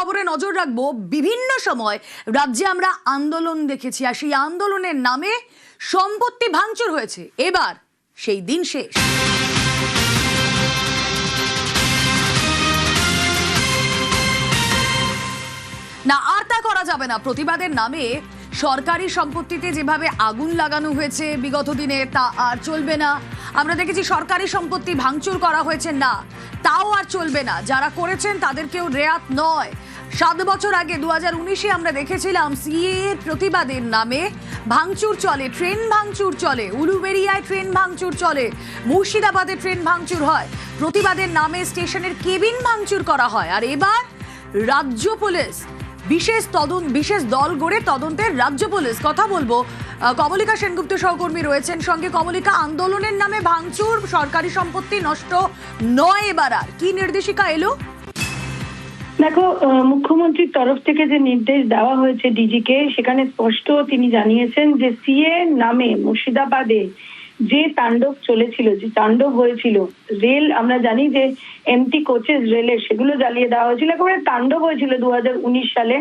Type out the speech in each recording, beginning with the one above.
খবরে নজর রাখবো। বিভিন্ন সময় রাজ্যে আমরা আন্দোলন দেখেছি, আর সেই আন্দোলনের নামে সম্পত্তি ভাঙচুর হয়েছে। এবার সেই দিন শেষ। না, আর তা করা যাবে না। প্রতিবাদের নামে সরকারি সম্পত্তিতে যেভাবে আগুন লাগানো হয়েছে বিগত দিনে, তা আর চলবে না। আমরা দেখেছি সরকারি সম্পত্তি ভাঙচুর করা হয়েছে, না তাও আর চলবে না। যারা করেছেন তাদেরকেও রেয়াত নয়। 7 বছর আগে 2019-এ আমরা দেখেছিলাম সিএ প্রতিবাদের নামে ভাঙচুর চলে, ট্রেন ভাঙচুর চলে, উলুবেড়িয়ায় ট্রেন ভাঙচুর চলে, মুর্শিদাবাদে ট্রেন ভাঙচুর হয়, প্রতিবাদের নামে স্টেশনের কেবিন ভাঙচুর করা হয়। আর এবার রাজ্য পুলিশ বিশেষ দল গড়ে তদন্তের রাজ্য পুলিশ। কথা বলবো, কমলিকা সেনগুপ্ত সহকর্মী রয়েছেন সঙ্গে। কমলিকা, আন্দোলনের নামে ভাঙচুর, সরকারি সম্পত্তি নষ্ট নয়, এবার আর কি নির্দেশিকা এলো? দেখো, মুখ্যমন্ত্রীর তরফ থেকে যে নির্দেশ দেওয়া হয়েছে ডিজিকে, সেখানে স্পষ্ট তিনি জানিয়েছেন যে সিএ নামে মুর্শিদাবাদে যে তাণ্ডব চলেছিল, যে তাণ্ডব হয়েছিল, রেল আমরা জানি যে এমটি কোচেস রেলের, সেগুলো জ্বালিয়ে দেওয়া হয়েছিল। একেবারে তাণ্ডব হয়েছিল 2019 সালে।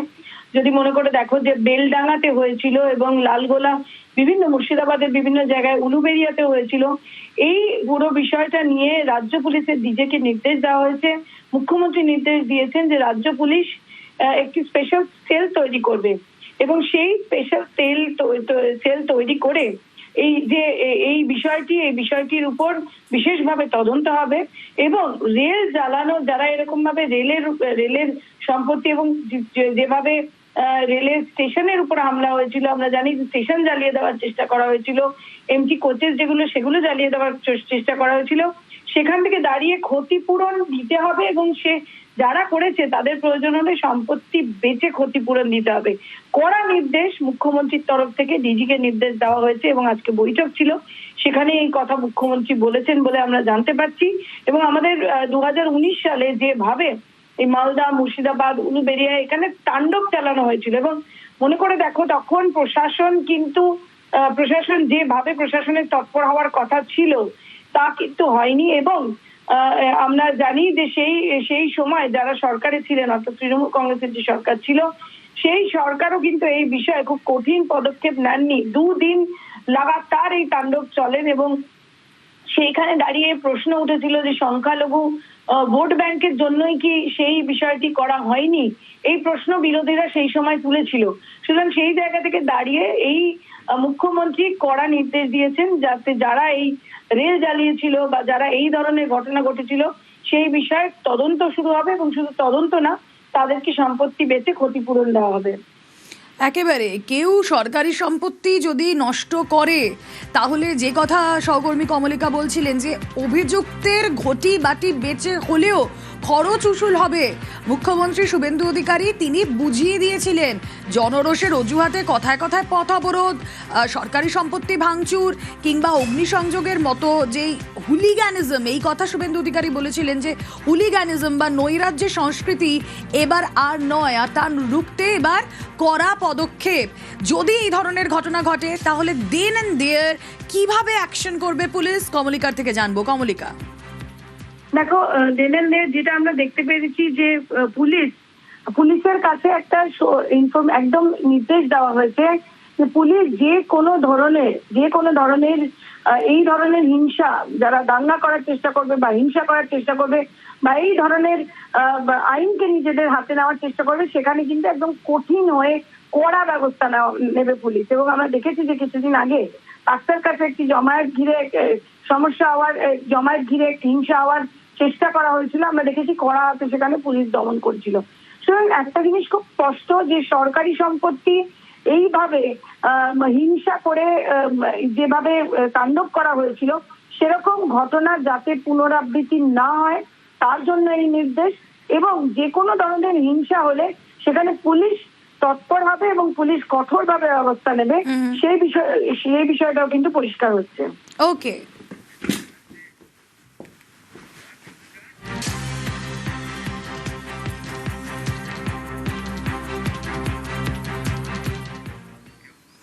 যদি মনে করে দেখো যে বেলডাঙ্গাতে হয়েছিল এবং লালগোলা, বিভিন্ন মুর্শিদাবাদের বিভিন্ন জায়গায়, উলুবেড়িয়াতে হয়েছিল। এই পুরো বিষয়টা নিয়ে রাজ্য পুলিশের ডিজিকে নির্দেশ দেওয়া হয়েছে। মুখ্যমন্ত্রী নির্দেশ দিয়েছেন যে রাজ্য পুলিশ একটি স্পেশাল সেল তৈরি করবে এবং সেই স্পেশাল সেল তৈরি করে এই বিষয়টির উপর বিশেষভাবে তদন্ত হবে এবং রেল জ্বালানো, যারা এরকম ভাবে রেলের সম্পত্তি এবং যেভাবে রেলের স্টেশনের উপর হামলা হয়েছিল, আমরা জানি যে স্টেশন জ্বালিয়ে দেওয়ার চেষ্টা করা হয়েছিল, এমটি কোচেস সেগুলো জ্বালিয়ে দেওয়ার চেষ্টা করা হয়েছিল, সেখান থেকে দাঁড়িয়ে ক্ষতিপূরণ দিতে হবে এবং যারা করেছে তাদের প্রয়োজন হলে সম্পত্তি বেচে ক্ষতিপূরণ দিতে হবে। কড়া নির্দেশ মুখ্যমন্ত্রীর তরফ থেকে ডিজিকে নির্দেশ দেওয়া হয়েছে এবং আজকে বৈঠক ছিল, সেখানে এই কথা মুখ্যমন্ত্রী বলেছেন বলে আমরা জানতে পারছি। এবং আমাদের 2019 সালে যেভাবে এই মালদা, মুর্শিদাবাদ, উলুবেড়িয়া এখানে তাণ্ডব চালানো হয়েছিল এবং মনে করে দেখো তখন প্রশাসন যেভাবে প্রশাসনের তৎপর হওয়ার কথা ছিল তা কিন্তু হয়নি। এবং আমরা জানি যে সেই সময় যারা সরকারে ছিলেন, অর্থাৎ তৃণমূল কংগ্রেসের যে সরকার ছিল, সেই সরকারও কিন্তু এই বিষয়ে খুব কঠিন পদক্ষেপ নেননি। 2 দিন লাগাতার এই তাণ্ডব চলেন এবং সেইখানে দাঁড়িয়ে প্রশ্ন উঠেছিল যে সংখ্যালঘু ভোট ব্যাংকের জন্যই কি সেই বিষয়টি করা হয়নি, এই প্রশ্ন বিরোধীরা সেই সময় তুলেছিল। সুতরাং সেই জায়গা থেকে দাঁড়িয়ে এই মুখ্যমন্ত্রী কড়া নির্দেশ দিয়েছেন যাতে যারা এই রেল জ্বালিয়েছিল বা যারা এই ধরনের ঘটনা ঘটেছিল সেই বিষয়ে তদন্ত শুরু হবে এবং শুধু তদন্ত না, তাদেরকে সম্পত্তি বেচে ক্ষতিপূরণ দেওয়া হবে। একেবারে কেউ সরকারি সম্পত্তি যদি নষ্ট করে, তাহলে যে কথা সহকর্মী কমলিকা বলছিলেন যে অভিযুক্তের ঘটি বাটি বেচে হলেও খরচ উসুল হবে। মুখ্যমন্ত্রী শুভেন্দু অধিকারী তিনি বুঝিয়ে দিয়েছিলেন, জনরোষের অজুহাতে কথায় কথায় পথ অবরোধ, সরকারি সম্পত্তি ভাঙচুর কিংবা অগ্নিসংযোগের মতো যেই হুলিগ্যানিজম, এই কথা শুভেন্দু অধিকারী বলেছিলেন যে হুলিগ্যানিজম বা নৈরাজ্যের সংস্কৃতি এবার আর নয়, আর তার রুখতে এবার কড়া পদক্ষেপ। যদি এই ধরনের ঘটনা ঘটে তাহলে দেন এন্ড দেয়ার কিভাবে অ্যাকশন করবে পুলিশ? কমলিকার থেকে জানবো। কমলিকা, দেখো, দেন এন্ড দেয়ার যেটা আমরা দেখতে পেরেছি যে পুলিশের কাছে একটা একদম নির্দেশ দেওয়া হয়েছে যে পুলিশ যে কোনো ধরনের এই ধরনের হিংসা, যারা দাঙ্গা করার চেষ্টা করবে বা হিংসা করার চেষ্টা করবে বা এই ধরনের আইনকে নিজেদের হাতে নেওয়ার চেষ্টা করবে, সেখানে কিন্তু একদম কঠিন হয়ে কড়া ব্যবস্থা নেবে পুলিশ। এবং আমরা দেখেছি যে কিছুদিন আগে রাস্তার কাছে একটি জমায়েত ঘিরে একটি হিংসা হওয়ার চেষ্টা করা হয়েছিল, আমরা দেখেছি কড়া হাতে সেখানে পুলিশ দমন করছিল। সুতরাং একটা জিনিস খুব স্পষ্ট যে সরকারি সম্পত্তি এইভাবে হিংসা করে যেভাবে তাণ্ডব করা হয়েছিল, সেরকম ঘটনা যাতে পুনরাবৃত্তি না হয় তার জন্য এই নির্দেশ। এবং যে কোনো ধরনের হিংসা হলে সেখানে পুলিশ তৎপর হবে এবং পুলিশ কঠোরভাবে ব্যবস্থা নেবে, সেই বিষয়টাও কিন্তু পরিষ্কার হচ্ছে। ওকে।